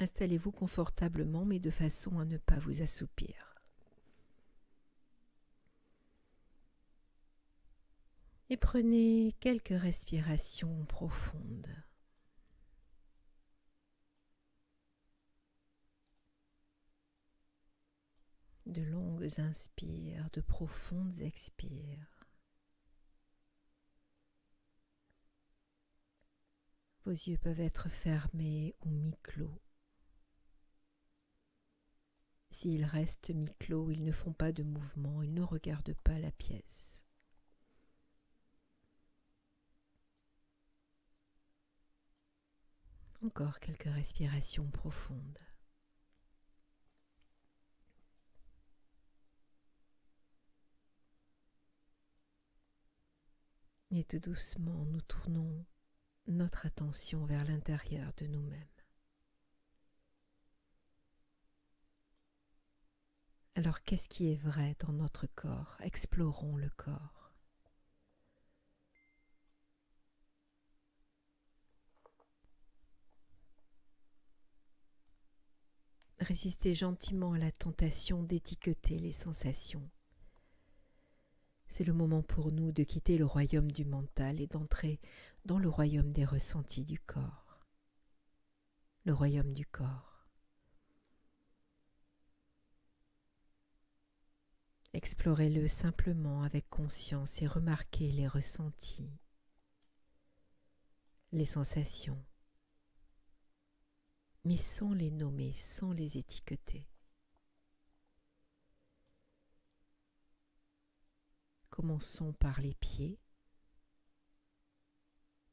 Installez-vous confortablement, mais de façon à ne pas vous assoupir. Et prenez quelques respirations profondes. De longues inspires, de profondes expires. Vos yeux peuvent être fermés ou mi-clos. S'ils restent mi-clos, ils ne font pas de mouvement, ils ne regardent pas la pièce. Encore quelques respirations profondes. Et tout doucement, nous tournons notre attention vers l'intérieur de nous-mêmes. Alors, qu'est-ce qui est vrai dans notre corps? Explorons le corps. Résistez gentiment à la tentation d'étiqueter les sensations. C'est le moment pour nous de quitter le royaume du mental et d'entrer dans le royaume des ressentis du corps. Le royaume du corps. Explorez-le simplement avec conscience et remarquez les ressentis, les sensations, mais sans les nommer, sans les étiqueter. Commençons par les pieds.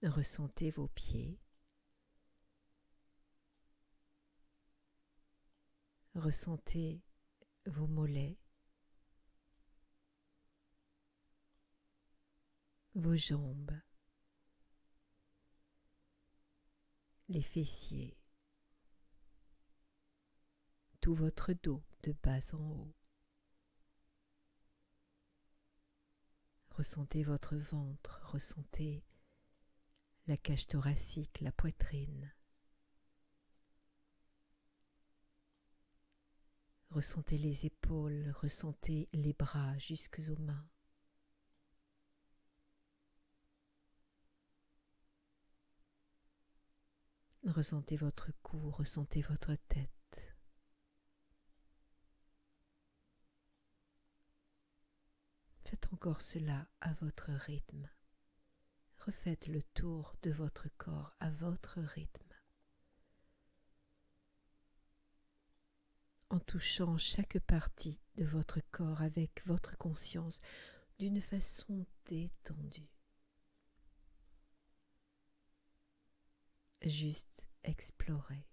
Ressentez vos pieds. Ressentez vos mollets. Vos jambes, les fessiers, tout votre dos de bas en haut. Ressentez votre ventre, ressentez la cage thoracique, la poitrine. Ressentez les épaules, ressentez les bras jusqu'aux mains. Ressentez votre cou, ressentez votre tête. Faites encore cela à votre rythme. Refaites le tour de votre corps à votre rythme. En touchant chaque partie de votre corps avec votre conscience d'une façon détendue. Juste explorer.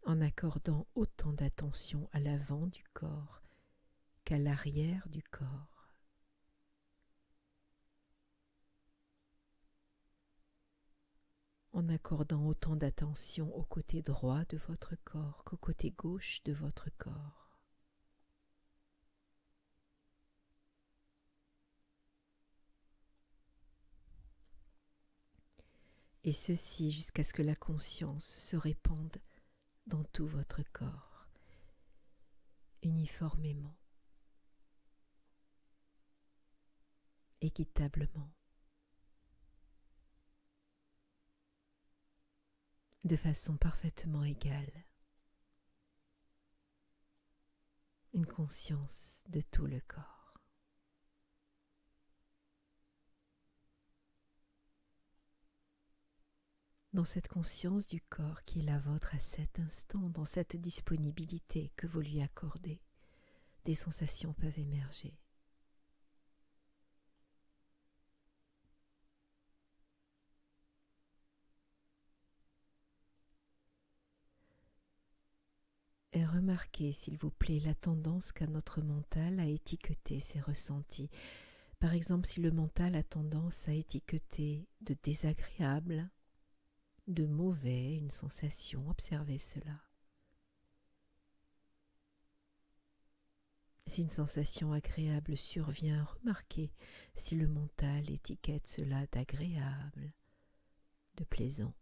En accordant autant d'attention à l'avant du corps qu'à l'arrière du corps. En accordant autant d'attention au côté droit de votre corps qu'au côté gauche de votre corps. Et ceci jusqu'à ce que la conscience se répande dans tout votre corps, uniformément, équitablement, de façon parfaitement égale. Une conscience de tout le corps. Dans cette conscience du corps qui est la vôtre à cet instant, dans cette disponibilité que vous lui accordez, des sensations peuvent émerger. Et remarquez, s'il vous plaît, la tendance qu'a notre mental à étiqueter ses ressentis. Par exemple, si le mental a tendance à étiqueter de désagréable, de mauvais, une sensation, observez cela. Si une sensation agréable survient, remarquez si le mental étiquette cela d'agréable, de plaisant.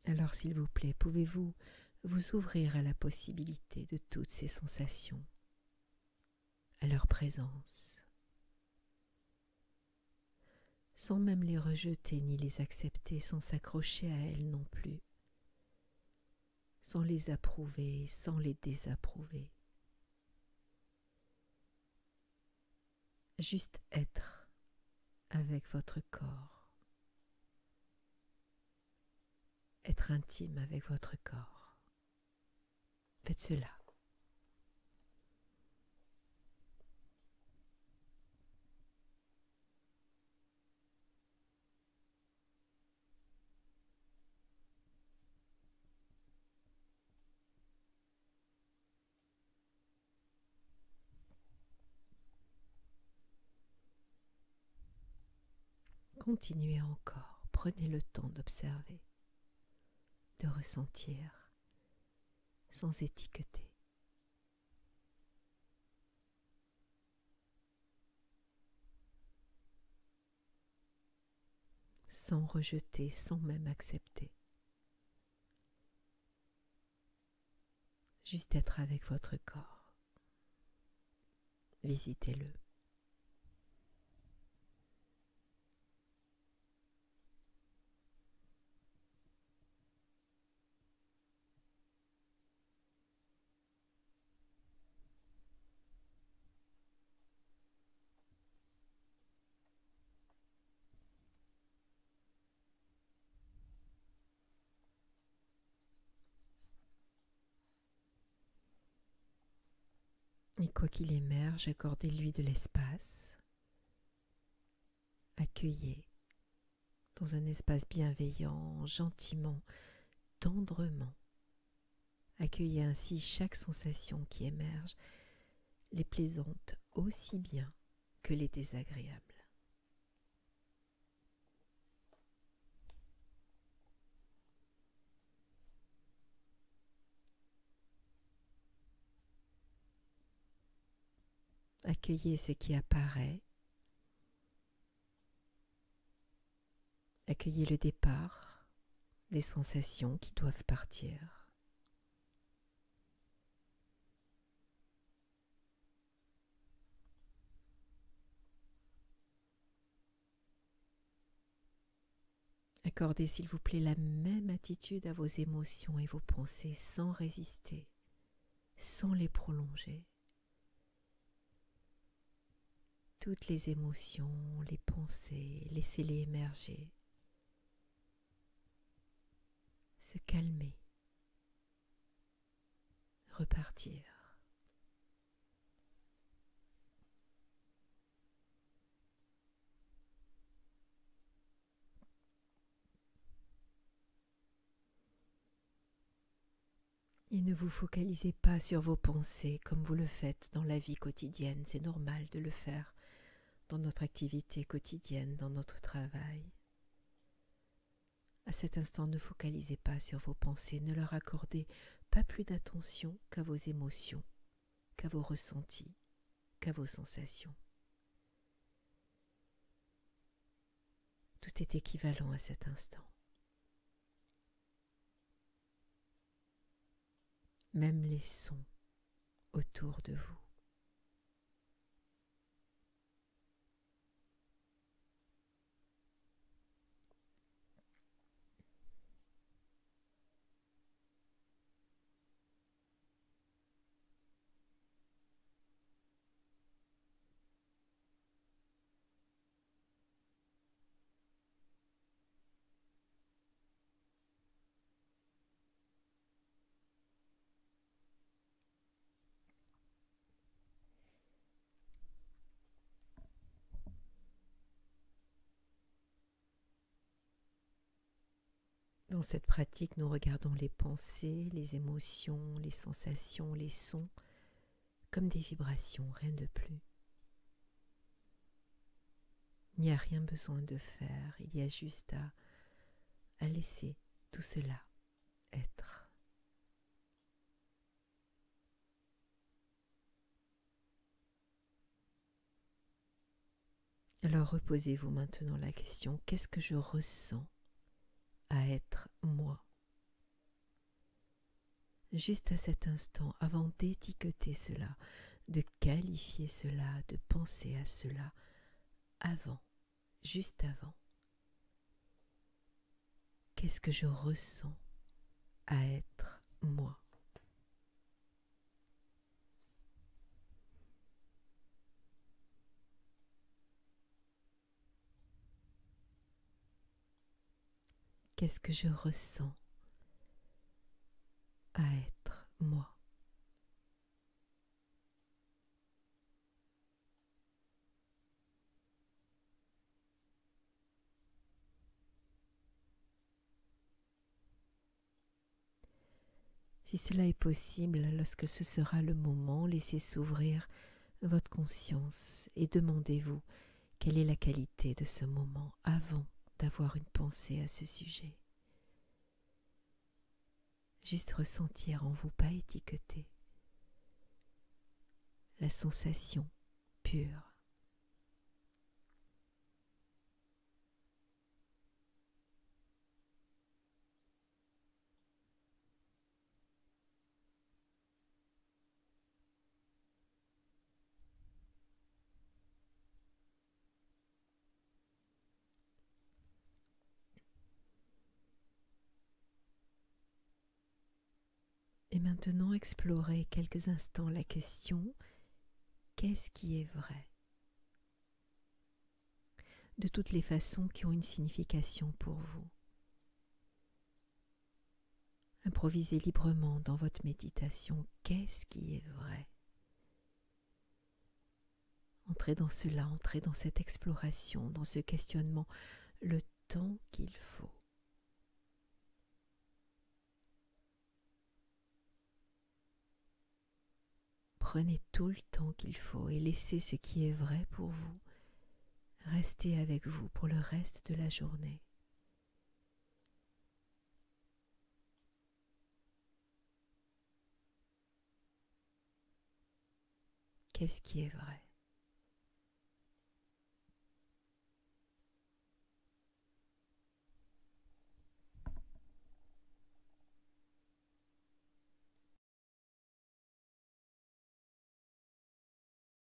Alors s'il vous plaît, pouvez-vous vous ouvrir à la possibilité de toutes ces sensations, à leur présence, sans même les rejeter ni les accepter, sans s'accrocher à elles non plus, sans les approuver, sans les désapprouver. Juste être avec votre corps, être intime avec votre corps. Faites cela. Continuez encore, prenez le temps d'observer, de ressentir, sans étiqueter. Sans rejeter, sans même accepter. Juste être avec votre corps. Visitez-le. Et quoi qu'il émerge, accordez-lui de l'espace. Accueillez dans un espace bienveillant, gentiment, tendrement. Accueillez ainsi chaque sensation qui émerge, les plaisantes aussi bien que les désagréables. Accueillez ce qui apparaît. Accueillez le départ des sensations qui doivent partir. Accordez s'il vous plaît la même attitude à vos émotions et vos pensées sans résister, sans les prolonger. Toutes les émotions, les pensées, laissez-les émerger. Se calmer, repartir. Et ne vous focalisez pas sur vos pensées comme vous le faites dans la vie quotidienne. C'est normal de le faire dans notre activité quotidienne, dans notre travail. À cet instant, ne focalisez pas sur vos pensées, ne leur accordez pas plus d'attention qu'à vos émotions, qu'à vos ressentis, qu'à vos sensations. Tout est équivalent à cet instant. Même les sons autour de vous. Dans cette pratique, nous regardons les pensées, les émotions, les sensations, les sons comme des vibrations, rien de plus. Il n'y a rien besoin de faire, il y a juste à laisser tout cela être. Alors reposez-vous maintenant la question, qu'est-ce que je ressens à être moi? Juste à cet instant, avant d'étiqueter cela, de qualifier cela, de penser à cela, avant, juste avant. Qu'est-ce que je ressens à être moi? Qu'est-ce que je ressens à être moi? Si cela est possible, lorsque ce sera le moment, laissez s'ouvrir votre conscience et demandez-vous quelle est la qualité de ce moment avant d'avoir une pensée à ce sujet. Juste ressentir en vous, pas étiqueter, la sensation pure. Et maintenant, explorez quelques instants la question, qu'est-ce qui est vrai? De toutes les façons qui ont une signification pour vous. Improvisez librement dans votre méditation, qu'est-ce qui est vrai? Entrez dans cela, entrez dans cette exploration, dans ce questionnement, le temps qu'il faut. Prenez tout le temps qu'il faut et laissez ce qui est vrai pour vous rester avec vous pour le reste de la journée. Qu'est-ce qui est vrai?